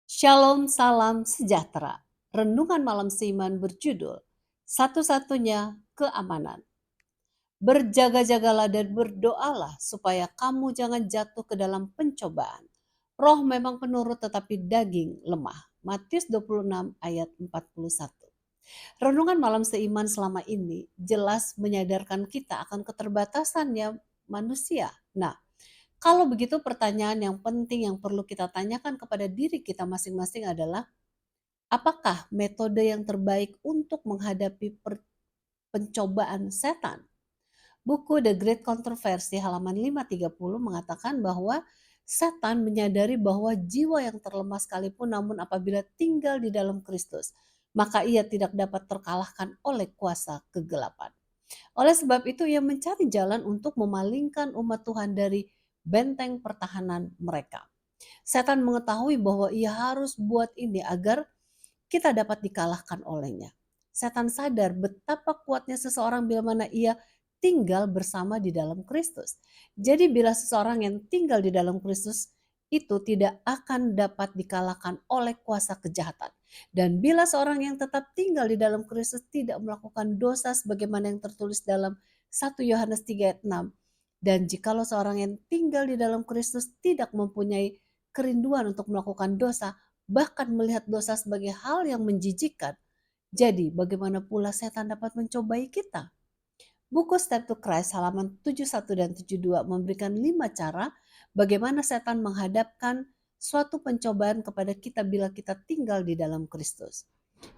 Shalom, salam sejahtera. Renungan malam seiman berjudul Satu-satunya keamanan. Berjaga-jagalah dan berdoalah supaya kamu jangan jatuh ke dalam pencobaan. Roh memang penurut tetapi daging lemah. Matius 26 ayat 41. Renungan malam seiman selama ini jelas menyadarkan kita akan keterbatasannya manusia. Nah, kalau begitu pertanyaan yang penting yang perlu kita tanyakan kepada diri kita masing-masing adalah, apakah metode yang terbaik untuk menghadapi pencobaan setan? Buku The Great Controversy halaman 530 mengatakan bahwa setan menyadari bahwa jiwa yang terlemah sekalipun namun apabila tinggal di dalam Kristus, maka ia tidak dapat terkalahkan oleh kuasa kegelapan. Oleh sebab itu ia mencari jalan untuk memalingkan umat Tuhan dari benteng pertahanan mereka. Setan mengetahui bahwa ia harus buat ini agar kita dapat dikalahkan olehnya. Setan sadar betapa kuatnya seseorang bila mana ia tinggal bersama di dalam Kristus. Jadi bila seseorang yang tinggal di dalam Kristus itu tidak akan dapat dikalahkan oleh kuasa kejahatan. Dan bila seorang yang tetap tinggal di dalam Kristus tidak melakukan dosa sebagaimana yang tertulis dalam 1 Yohanes 3 ayat 6. Dan jikalau seorang yang tinggal di dalam Kristus tidak mempunyai kerinduan untuk melakukan dosa, bahkan melihat dosa sebagai hal yang menjijikkan. Jadi bagaimana pula setan dapat mencobai kita? Buku Step to Christ halaman 71 dan 72 memberikan 5 cara bagaimana setan menghadapkan suatu pencobaan kepada kita bila kita tinggal di dalam Kristus.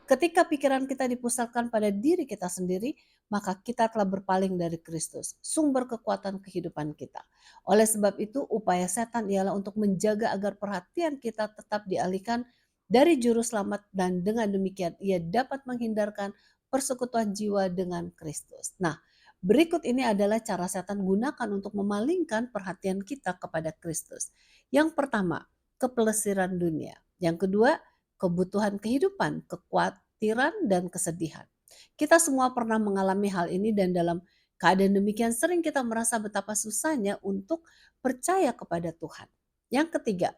Ketika pikiran kita dipusatkan pada diri kita sendiri, maka kita telah berpaling dari Kristus, sumber kekuatan kehidupan kita. Oleh sebab itu, upaya setan ialah untuk menjaga agar perhatian kita tetap dialihkan dari juru selamat dan dengan demikian ia dapat menghindarkan persekutuan jiwa dengan Kristus. Nah, berikut ini adalah cara setan gunakan untuk memalingkan perhatian kita kepada Kristus. Yang pertama, kepelesiran dunia. Yang kedua, kebutuhan kehidupan, kekhawatiran, dan kesedihan. Kita semua pernah mengalami hal ini dan dalam keadaan demikian sering kita merasa betapa susahnya untuk percaya kepada Tuhan. Yang ketiga,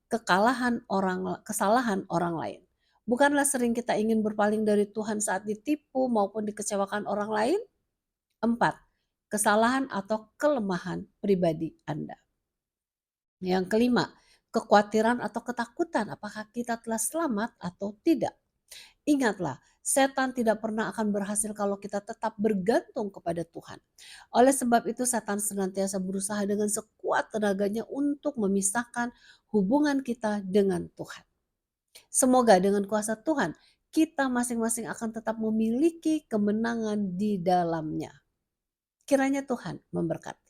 kesalahan orang lain. Bukanlah sering kita ingin berpaling dari Tuhan saat ditipu maupun dikecewakan orang lain? 4. Kesalahan atau kelemahan pribadi Anda. Yang kelima, kekhawatiran atau ketakutan apakah kita telah selamat atau tidak. Ingatlah, setan tidak pernah akan berhasil kalau kita tetap bergantung kepada Tuhan. Oleh sebab itu setan senantiasa berusaha dengan sekuat tenaganya untuk memisahkan hubungan kita dengan Tuhan. Semoga dengan kuasa Tuhan, kita masing-masing akan tetap memiliki kemenangan di dalamnya. Kiranya Tuhan memberkati.